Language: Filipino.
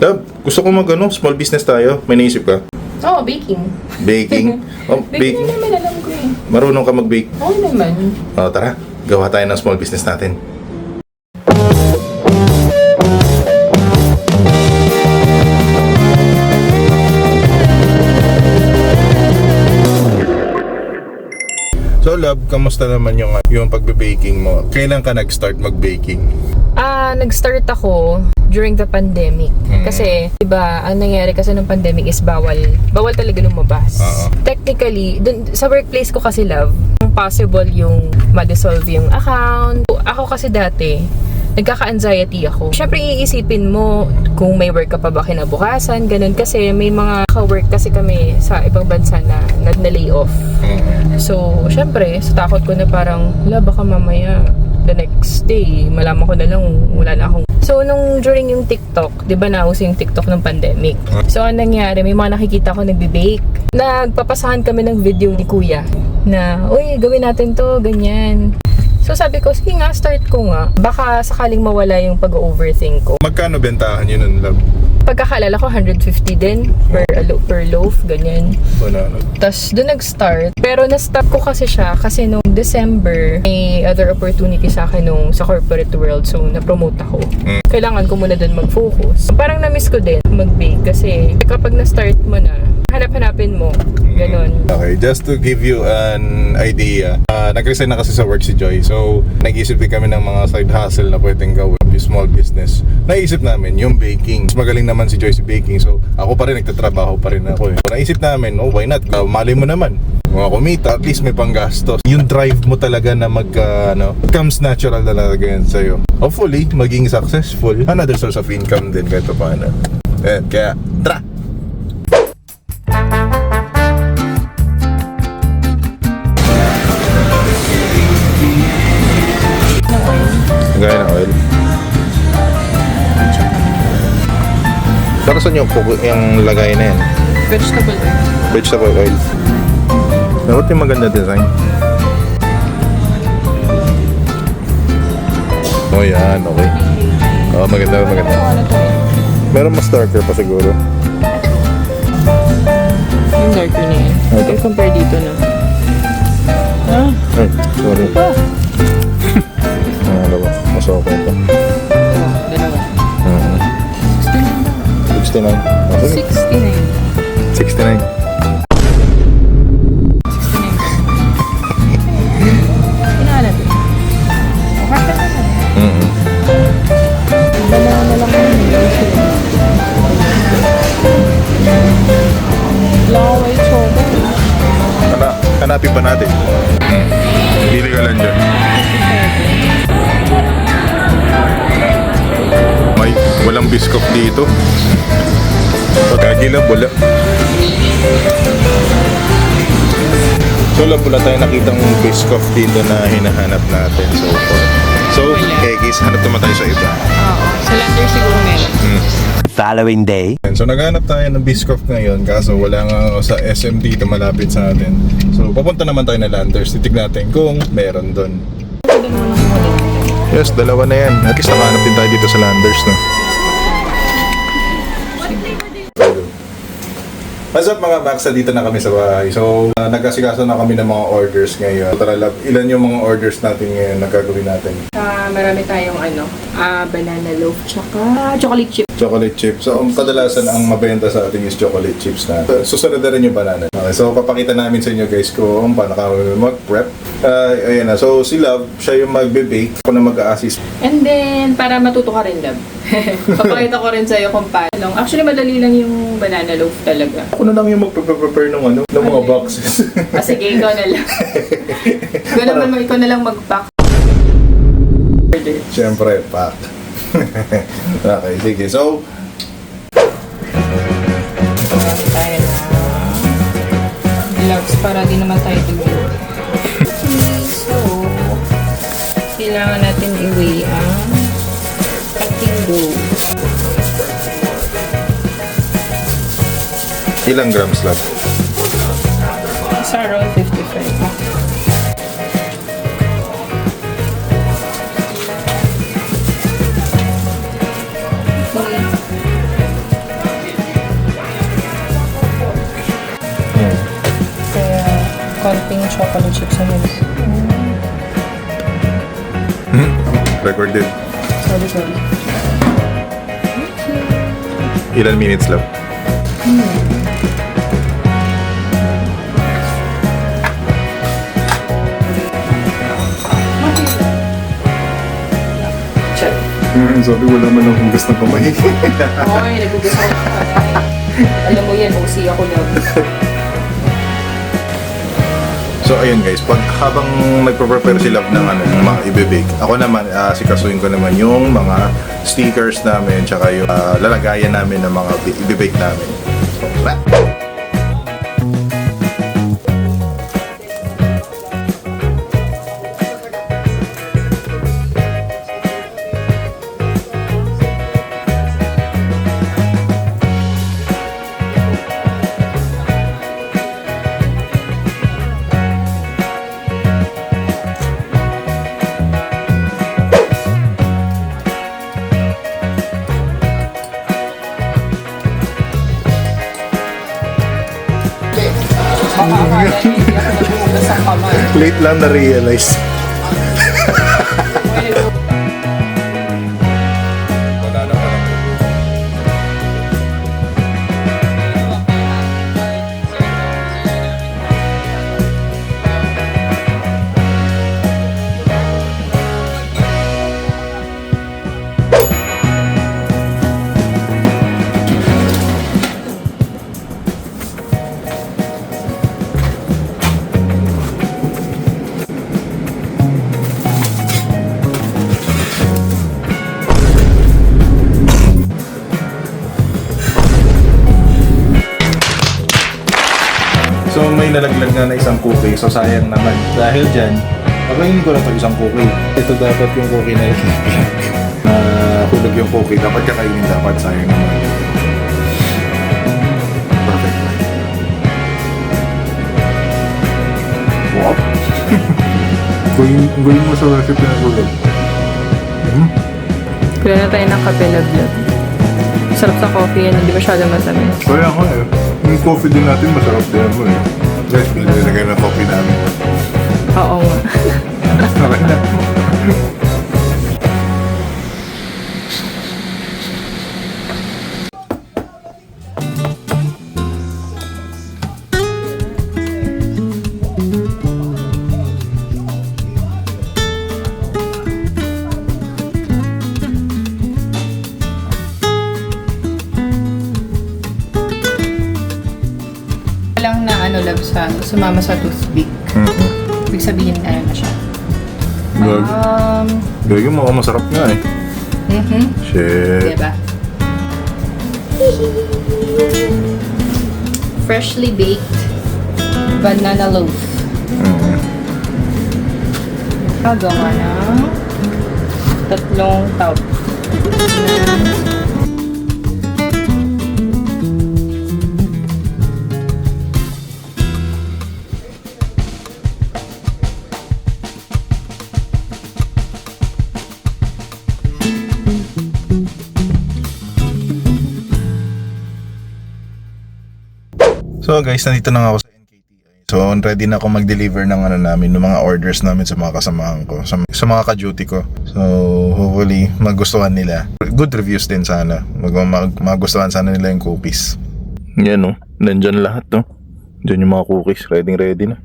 Love, gusto ko small business tayo. May naisip ka? Oo, baking. Baking? Oh, Baking na naman, alam ko eh. Marunong ka mag-bake? Oo naman. Oh, tara. Gawa tayo ng small business natin. So, love, kamusta naman yung pagbe-baking mo? Kailan ka nag-start mag-baking? Nag-start ako during the pandemic. Kasi, diba, ang nangyari kasi ng pandemic is bawal talaga lumabas. Technically, dun, sa workplace ko kasi, love, possible yung ma-dissolve yung account. Ako kasi dati, nagkaka-anxiety ako. Siyempre, iisipin mo kung may work ka pa ba kinabukasan, ganun. Kasi may mga ka-work kasi kami sa ibang bansa na na-lay off. So, siyempre, sa takot ko na parang, baka mamaya, the next day, malaman ko na lang, wala na akong... So, during yung TikTok, di ba nauso yung TikTok ng pandemic? So, ang nangyari, may mga nakikita ko nagbe-bake. Nagpapasahan kami ng video ni Kuya na, uy, gawin natin to, ganyan. So, sabi ko, sige nga, start ko nga. Baka sakaling mawala yung pag-overthink ko. Magkano bentahan yun nun, love? Pagkakaalala ko, 150 din per loaf, ganyan. Banana. Tapos doon nag-start. Pero na-stop ko kasi siya kasi nung December, may other opportunity sa akin sa corporate world. So, na-promote ako. Kailangan ko muna doon mag-focus. Parang na-miss ko din mag-bake kasi kapag na-start mo na, hanap-hanapin mo. Ganon. Okay, just to give you an idea, nag-resign na kasi sa work si Joy. So, nag-isip din kami ng mga side hustle na pwedeng gawin, yung small business. Naisip namin yung baking. Mas magaling naman si Joy sa baking. So, ako pa rin, nagtatrabaho pa rin ako. So, naisip namin, why not? Mali mo naman. Mga kumita, at least may panggastos. Yung drive mo talaga na comes natural na talaga yan sa'yo. Hopefully, maging successful. Another source of income din kahit pa paano. Kaya, tara! Gaya ng oil. Para saan yung lagay na yan? Vegetable oil. Vegetable oil. Dapat yung maganda design. Oh yan, okay. Oh, maganda. Meron mas darker pa siguro. Yung darker na yan. Okay, compare dito na. Ay, sorry. Dalawa. Mas okay ito. Dalawa. 69. 69. 69. Kinahan natin. Okay ka naman. Dalawa na lang kami. Laway choco. Hanapin pa natin. Pili ka lang dyan. Walang biscuit dito. Pagkagilab, wala. So, wala tayo nakitang biscuit dito na hinahanap natin so far. So, Kekis, hanap naman tayo sa iba. Oo. Sa lander siguro meron. Following day. So, naghanap tayo ng biscuit ngayon kaso wala nga sa SM dito malapit sa atin. So, papunta naman tayo na Landers. Titig natin kung meron doon. Yes, dalawa na yan. At least nakahanap din tayo dito sa Landers, no? What's up mga Baksa? Dito na kami sa bahay. So, nag-asikaso na kami ng mga orders ngayon. Tara love, ilan yung mga orders natin ngayon na gagawin natin? Marami tayong banana loaf tsaka chocolate chip. Chocolate chips. So, kadalasan ang mabenta sa atin is chocolate chips na. Susunod na rin yung banana. Okay, so, papakita namin sa inyo guys kung paano kami mag-prep. Ayan na. So, si Love, siya yung magbe-bake. Ako na mag-a-assist. And then, para matuto ka rin, Love. Papakita ko rin sa'yo kung paano. Actually, madali lang yung banana loaf talaga. Ako na lang yung magpe-prepare ng mga boxes. Sige, ikaw na lang. Ikaw na lang mag-pack. Siyempre, pack. Okay, sige. So, tayo na gloves para di naman tayo dumi. So, kailangan natin i-weigh ang cutting dough. ilang grams lang? It's around 55. chocolate chips na yun. Recorded. Sorry. Ilan minutes lang? Check. Sabi wala man akong gusto kumain. Oy, nagugusto ko na. Alam mo yan, OC ako lang. So ayun guys, pag habang nagpo-prepare si Love ng mga i-bake, ako naman sikasuhin ko naman yung mga stickers namin tsaka yung lalagayan namin ng mga i-bake namin. Baka akala hindi ako nagugas ang kamay. Late lang na-realize. Wala na pala. So may nalaglag na isang cookie, so sayang naman. Dahil dyan, pakainin ko lang ito isang cookie. Ito dapat yung cookie na hulog yung cookie. Dapat kakainin dapat, sayang naman. Perfect. Wow. Gawin mo sa recipe na hulog. Kaya na tayo ng kape, love. Sarap sa coffee yan, hindi masyado matamis. Kaya ako yung coffee din natin masarap din mo eh. Guys, pinilagay ng coffee namin. Oo nga. Okay na. Lang na love sa sumama sa toothpick. Ibig sabihin na siya. Gagi mo ako masarap nga eh. Shit. Diba? Freshly baked banana loaf. Kagawa ng 3 tao. So guys, nandito na nga ako sa NKTI. So ready na ako mag-deliver ng namin, ng mga orders namin sa mga kasamahan ko, sa mga ka-duty ko. So hopefully magustuhan nila. Good reviews din sana. Magustuhan sana nila yung cookies. Yan nandyan lahat Diyan yung mga cookies, ready na.